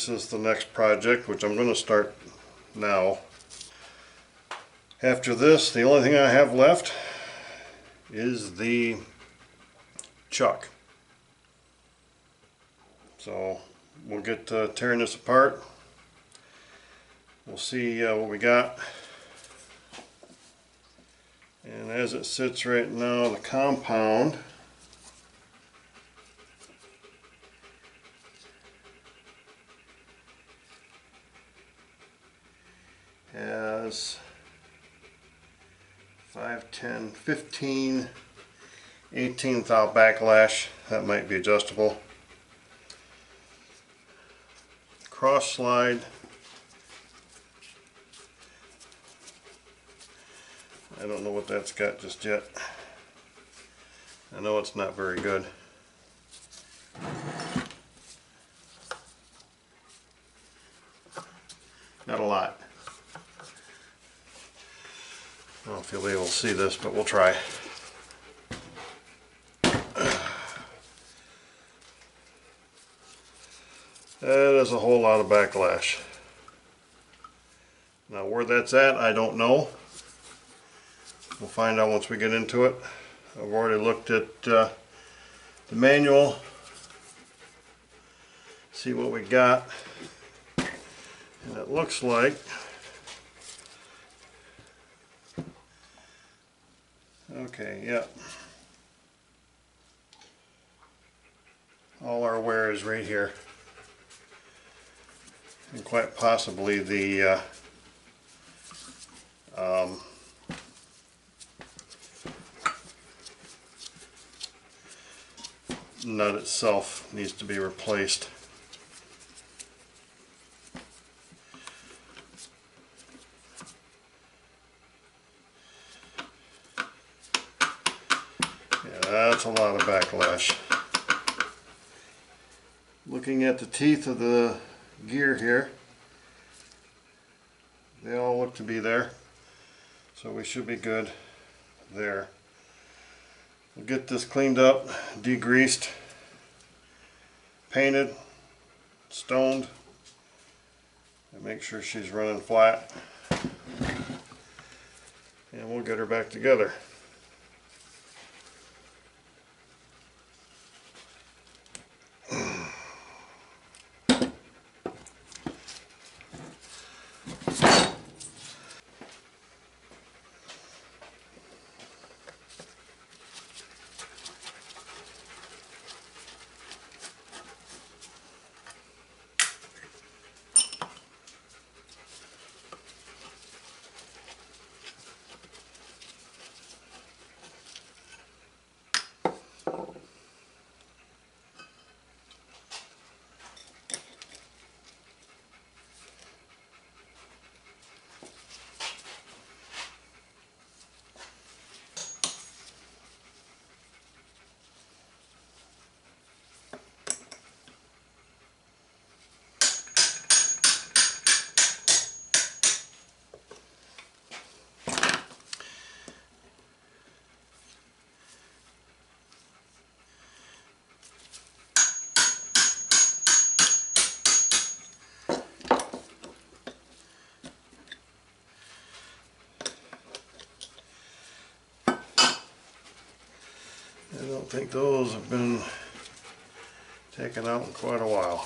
This is the next project, which I'm going to start now. After this, the only thing I have left is the chuck. So we'll get tearing this apart. We'll see what we got. And as it sits right now, the compound has 5, 10, 15, 18 thou backlash. That might be adjustable. Cross slide. I don't know what that's got just yet. I know it's not very good. Not a lot. I don't know if you'll be able to see this, but we'll try. That is a whole lot of backlash. Now where that's at, I don't know. We'll find out once we get into it. I've already looked at the manual, see what we got, and it looks like okay, yeah. All our wear is right here. And quite possibly the nut itself needs to be replaced. Yeah, that's a lot of backlash. Looking at the teeth of the gear here, they all look to be there, so we should be good there. We'll get this cleaned up, degreased, painted, stoned, and make sure she's running flat, and we'll get her back together. I don't think those have been taken out in quite a while.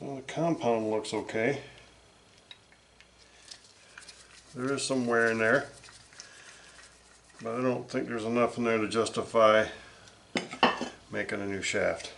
Well, the compound looks okay. There is some wear in there, but I don't think there's enough in there to justify making a new shaft.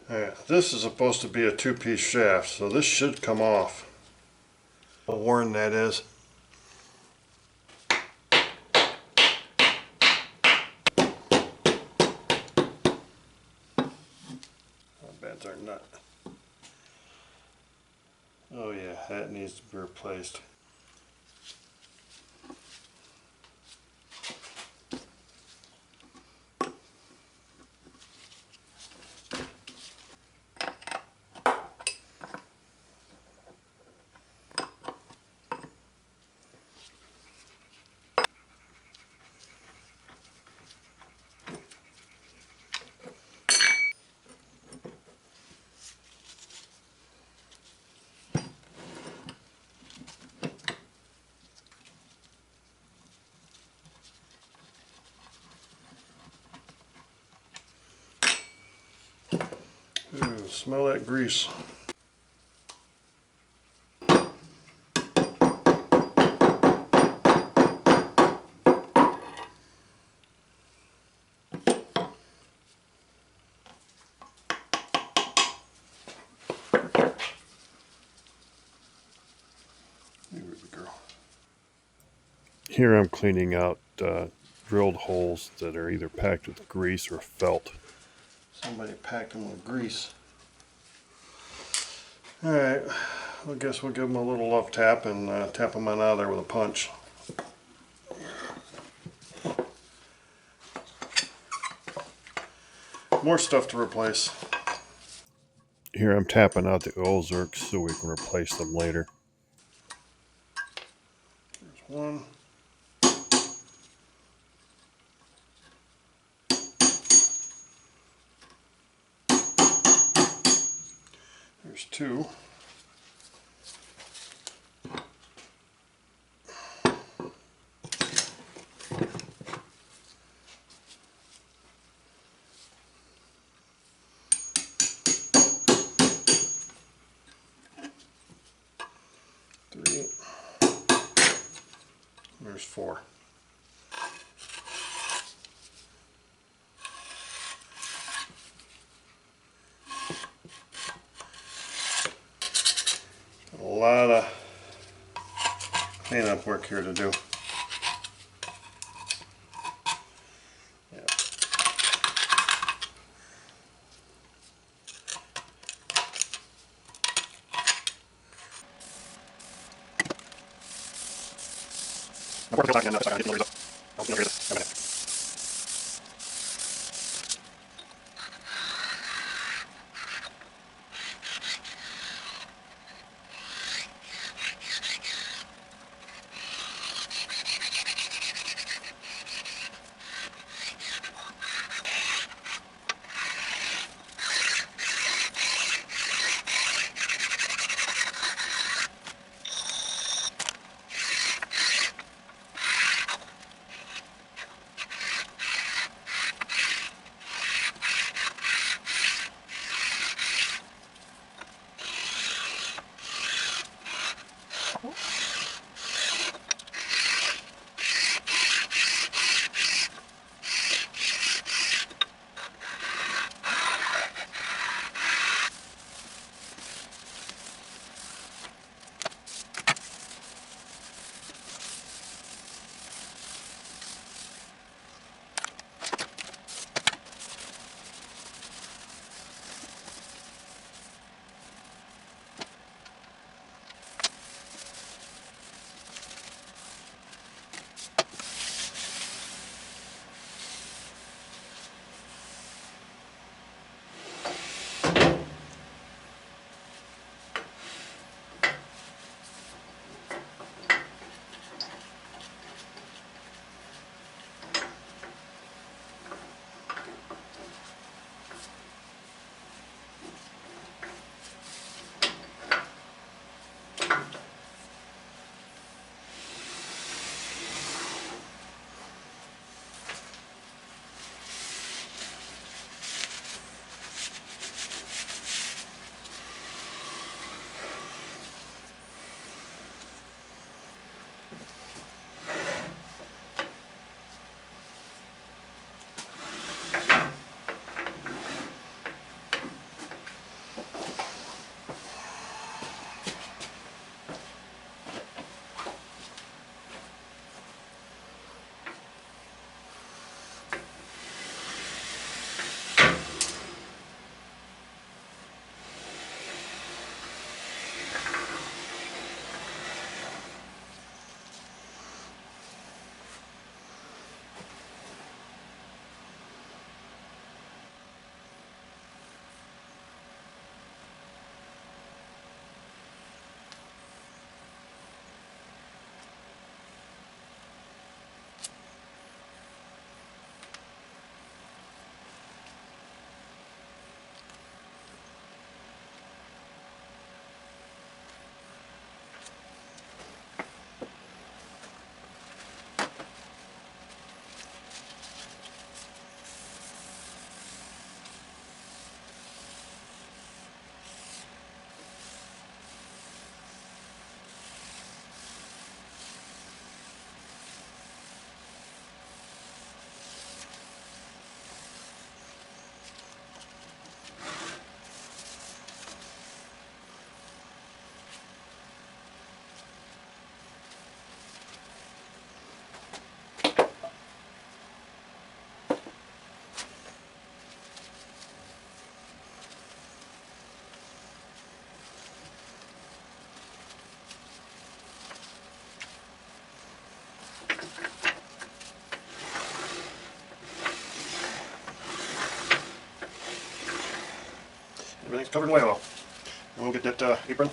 Alright, this is supposed to be a two-piece shaft, so this should come off. How worn that is. How bad's our nut? Oh yeah, that needs to be replaced. Ooh, smell that grease. Here I'm cleaning out drilled holes that are either packed with grease or felt. Somebody packed them with grease. Alright, I guess we'll give them a little love tap and tap them on out of there with a punch. More stuff to replace. Here I'm tapping out the oil zerks so we can replace them later. There's one. There's two. Three. There's four. A lot of cleanup work here to do. Yeah. It's covered in whale oil. We'll get that apron.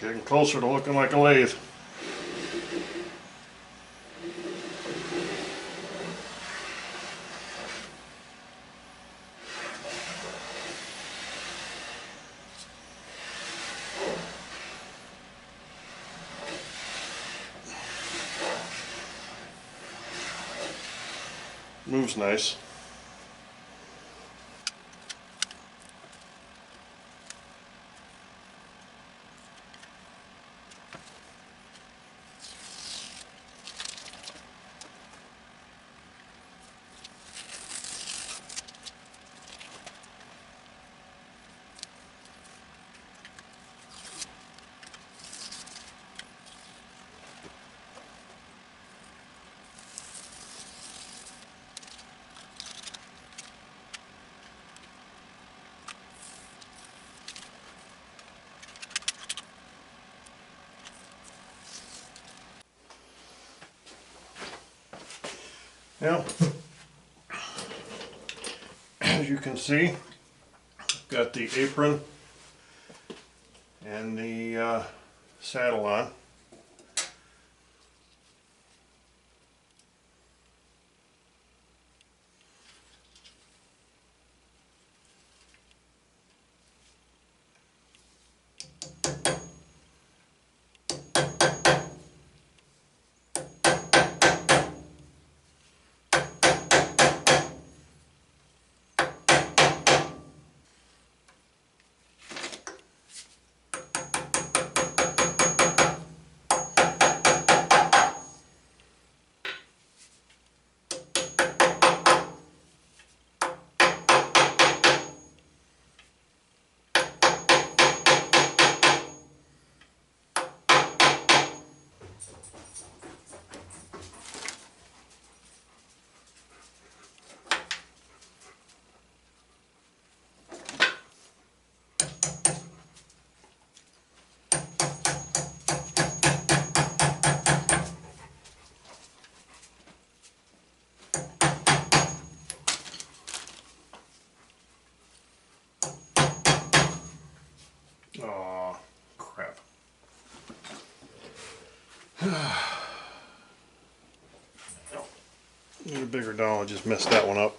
Getting closer to looking like a lathe. Moves nice. Now, as you can see, got the apron and the saddle on. Oh, crap. Need a bigger doll, I just messed that one up.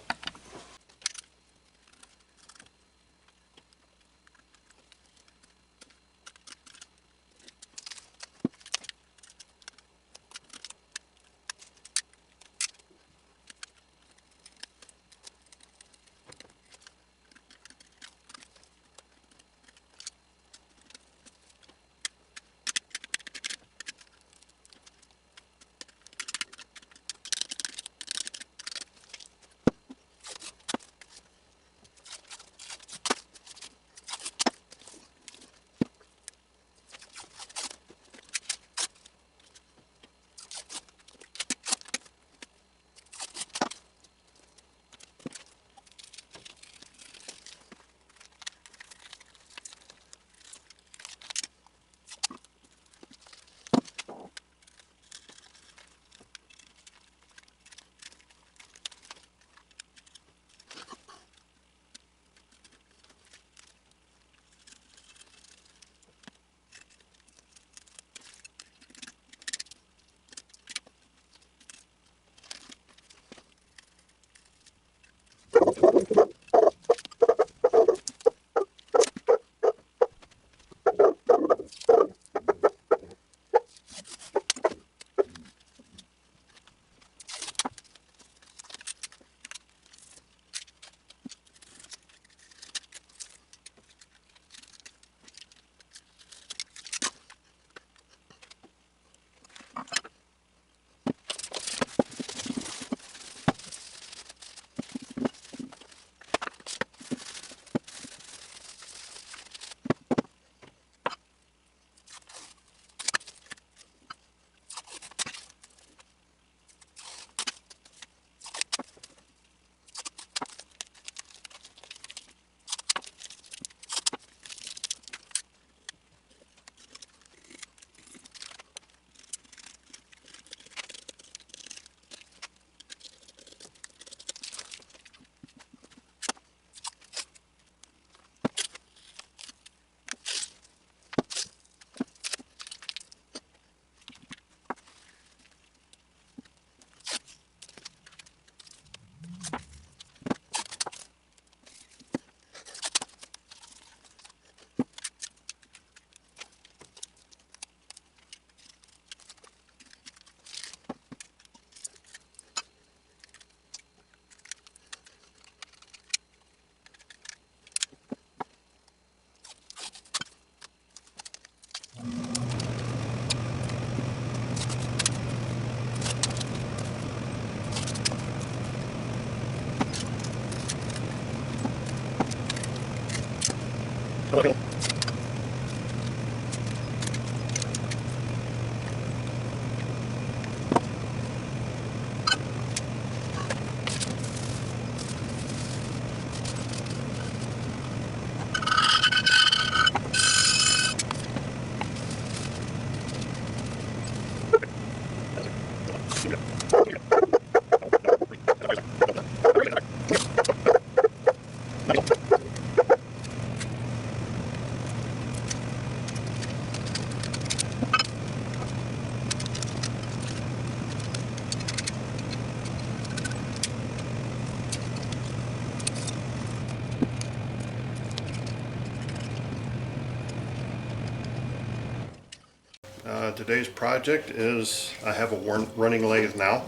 Today's project is I have a running lathe now.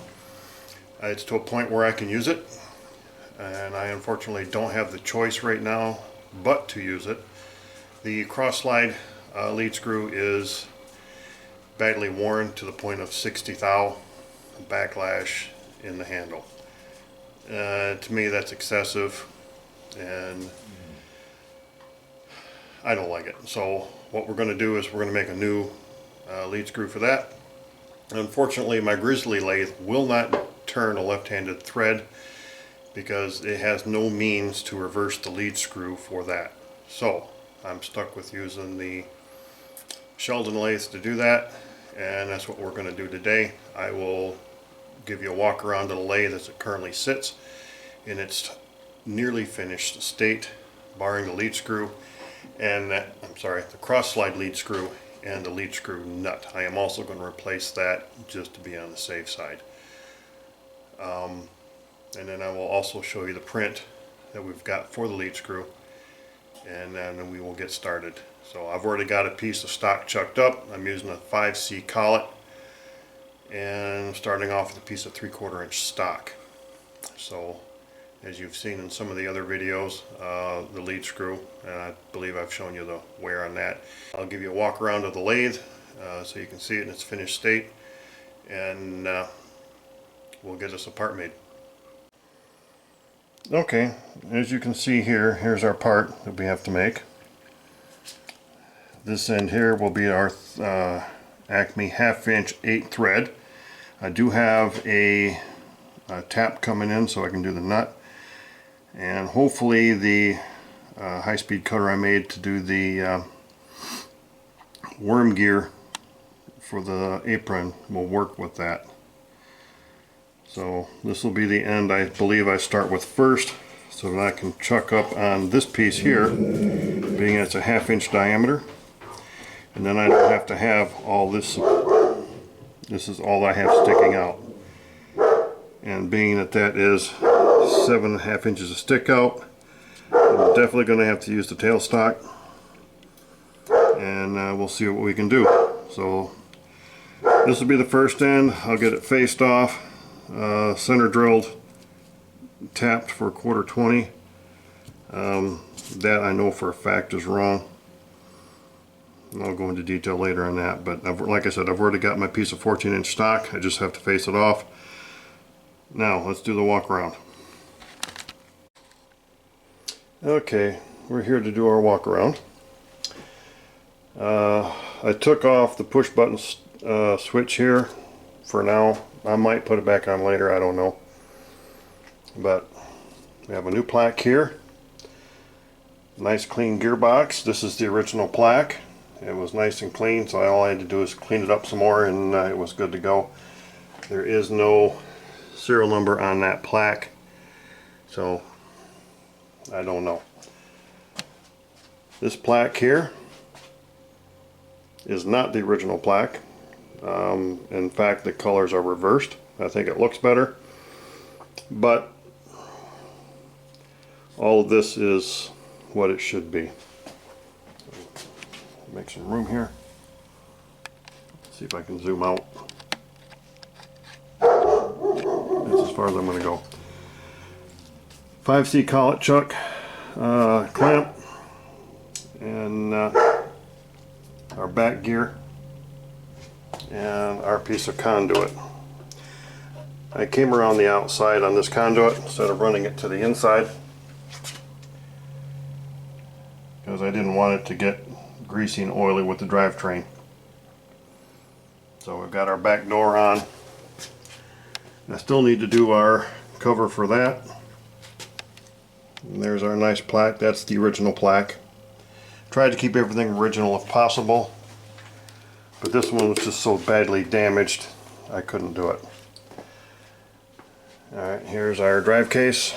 It's to a point where I can use it, and I unfortunately don't have the choice right now but to use it. The cross slide lead screw is badly worn to the point of 60 thou backlash in the handle. To me that's excessive, and I don't like it. So what we're going to do is we're going to make a new lead screw for that. Unfortunately, my Grizzly lathe will not turn a left-handed thread because it has no means to reverse the lead screw for that. So I'm stuck with using the Sheldon lathe to do that, and that's what we're going to do today. I will give you a walk around to the lathe as it currently sits in its nearly finished state, barring the lead screw and the cross slide lead screw and the lead screw nut. I am also going to replace that just to be on the safe side. And then I will also show you the print that we've got for the lead screw, and then we will get started. So I've already got a piece of stock chucked up. I'm using a 5C collet, and I'm starting off with a piece of 3/4 inch stock. So as you've seen in some of the other videos, the lead screw, and I believe I've shown you the wear on that. I'll give you a walk around of the lathe so you can see it in its finished state, and we'll get this part made. Okay, as you can see here, here's our part that we have to make. This end here will be our Acme 1/2 inch 8 thread. I do have a tap coming in so I can do the nut, and hopefully the high-speed cutter I made to do the worm gear for the apron will work with that. So this will be the end I believe I start with first, so that I can chuck up on this piece here, being it's a 1/2 inch diameter, and then I don't have to have all this. This is all I have sticking out, and being that that is 7.5 inches of stick out, I'm definitely going to have to use the tailstock, and we'll see what we can do. So this will be the first end. I'll get it faced off, center drilled, tapped for 1/4 20. That I know for a fact is wrong. I'll go into detail later on that, but like I said, I've already got my piece of 14 inch stock. I just have to face it off. Now let's do the walk around. Okay, we're here to do our walk around. I took off the push button switch here for now. I might put it back on later, I don't know. But we have a new plaque here. Nice clean gearbox. This is the original plaque. It was nice and clean, so all I had to do is clean it up some more, and it was good to go. There is no serial number on that plaque, so I don't know. This plaque here is not the original plaque. In fact, the colors are reversed. I think it looks better, but all of this is what it should be. Make some room here. See if I can zoom out. That's as far as I'm going to go. 5C collet chuck clamp, and our back gear, and our piece of conduit. I came around the outside on this conduit instead of running it to the inside. because I didn't want it to get greasy and oily with the drivetrain. So we've got our back door on. I still need to do our cover for that. And there's our nice plaque. That's the original plaque. Tried to keep everything original if possible, but this one was just so badly damaged I couldn't do it. Alright, here's our drive case,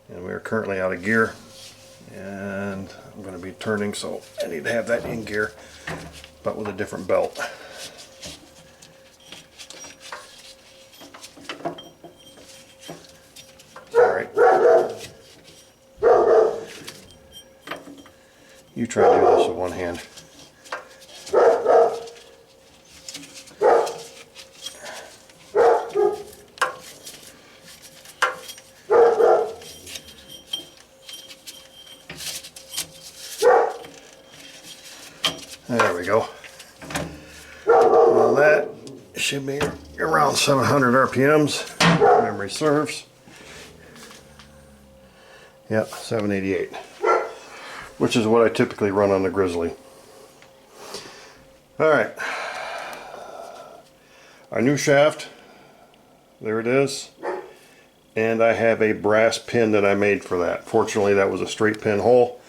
and we are currently out of gear, and I'm going to be turning, so I need to have that in gear but with a different belt. Alright, you try to do this with one hand. There we go. Well, that should be around 700 RPMs, if memory serves. Yep, 788, which is what I typically run on the Grizzly. Alright, our new shaft, there it is, and I have a brass pin that I made for that. Fortunately, that was a straight pin hole.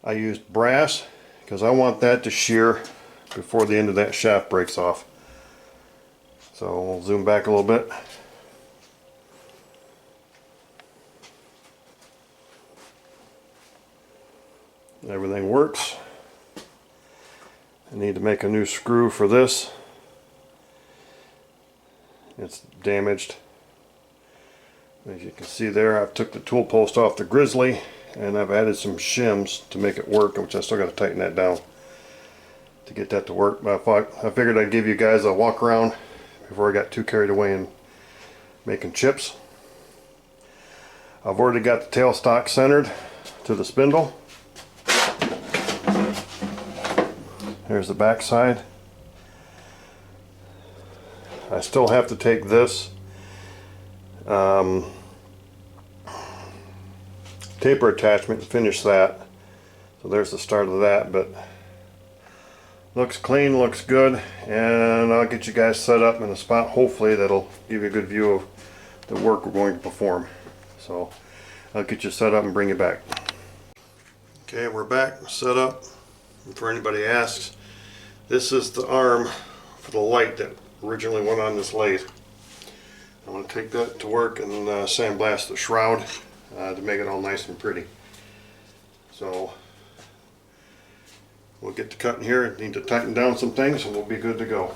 I used brass because I want that to shear before the end of that shaft breaks off. So we'll zoom back a little bit. Everything works. I need to make a new screw for this. It's damaged. As you can see there, I've took the tool post off the Grizzly, and I've added some shims to make it work, which I still got to tighten that down to get that to work. But I figured I'd give you guys a walk around before I got too carried away in making chips. I've already got the tailstock centered to the spindle. Here's the back side. I still have to take this taper attachment and finish that. So there's the start of that, but looks clean, looks good, and I'll get you guys set up in a spot hopefully that'll give you a good view of the work we're going to perform. So I'll get you set up and bring you back. Okay, we're back, set up. And for anybody who asks, this is the arm for the light that originally went on this lathe. I'm going to take that to work and sandblast the shroud to make it all nice and pretty. So we'll get to cutting here. Need to tighten down some things and we'll be good to go.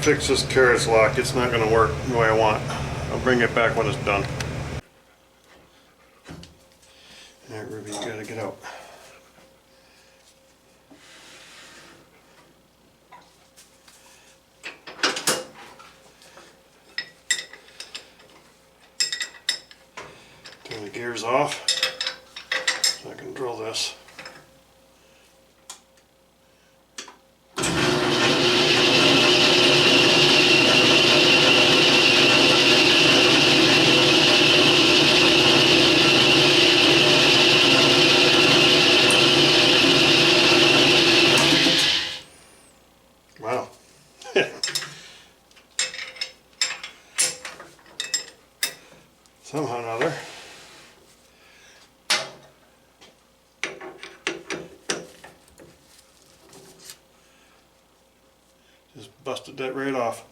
fix this carrots lock. It's not going to work the way I want. I'll bring it back when it's done. Alright, Ruby, you gotta get out. Turn the gears off so I can drill this. Wow. Somehow or another. Just busted that right off.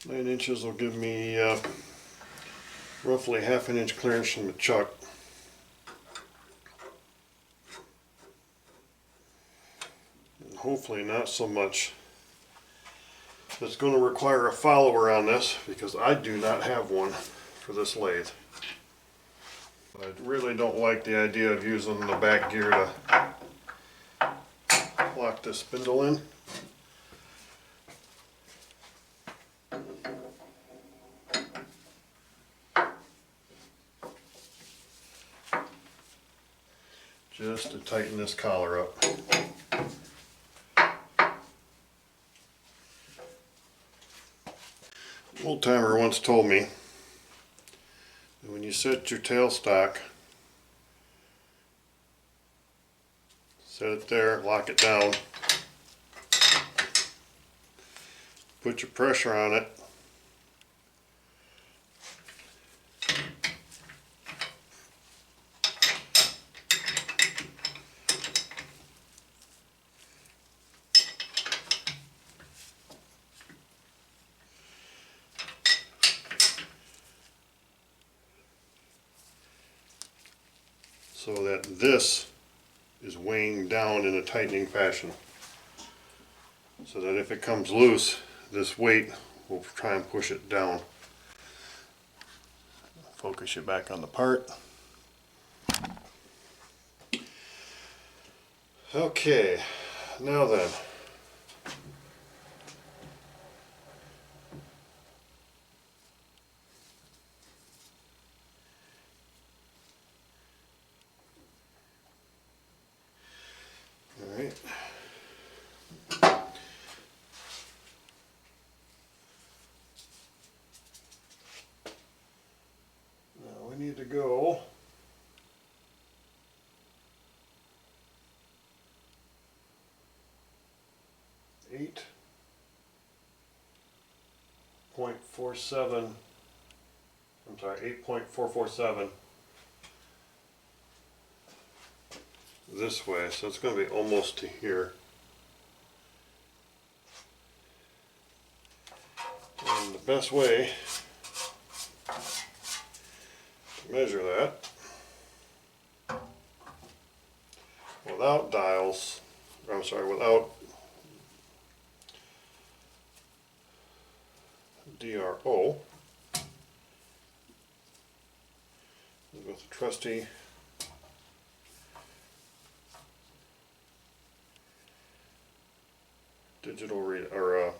Nine inches will give me roughly ½ inch clearance from the chuck. And hopefully not so much. It's going to require a follower on this because I do not have one for this lathe. I really don't like the idea of using the back gear to lock this spindle in. Just to tighten this collar up. Old timer once told me that when you set your tailstock, set it there, lock it down, put your pressure on it, so that this is weighing down in a tightening fashion, so that if it comes loose, this weight will try and push it down. Focus you back on the part. Okay, now then, alright. Now we need to go 8.47, I'm sorry, 8.447 this way, so it's going to be almost to here. best way to measure that without dials, I'm sorry, without DRO, with a trusty digital read or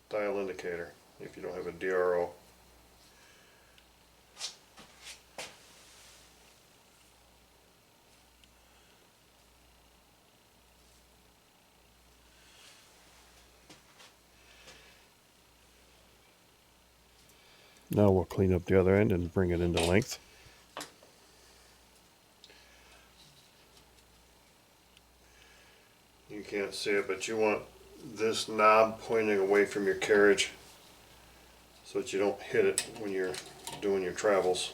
dial indicator if you don't have a DRO. Now we'll clean up the other end and bring it into length. You can't see it, but you want this knob pointing away from your carriage so that you don't hit it when you're doing your travels.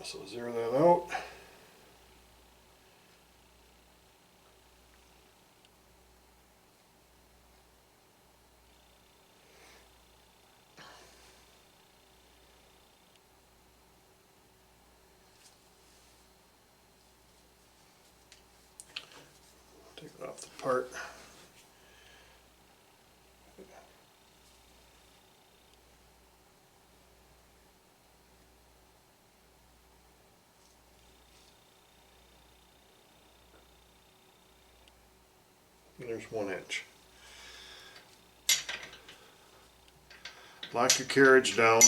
So zero that out. Take it off the part. There's 1 inch. Lock your carriage down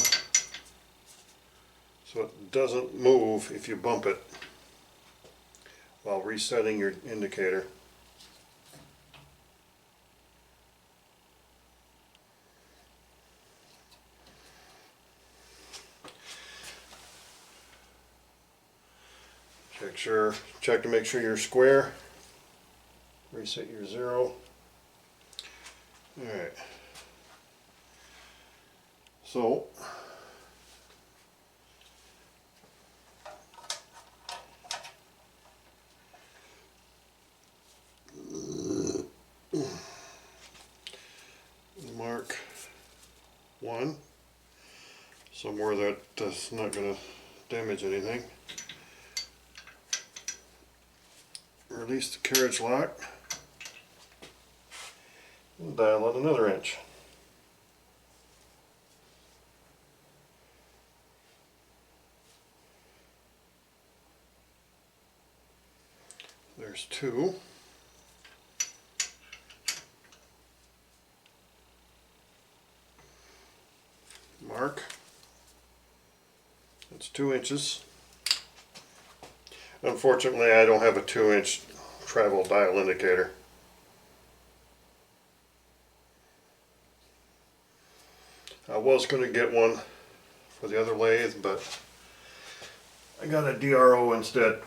so it doesn't move if you bump it while resetting your indicator. Check to make sure you're square. Reset your 0. Alright. So mark 1 somewhere that's not going to damage anything. Release the carriage lock and dial on another inch. There's 2. Mark. That's 2 inches. Unfortunately, I don't have a 2-inch travel dial indicator. I was going to get one for the other lathe, but I got a DRO instead.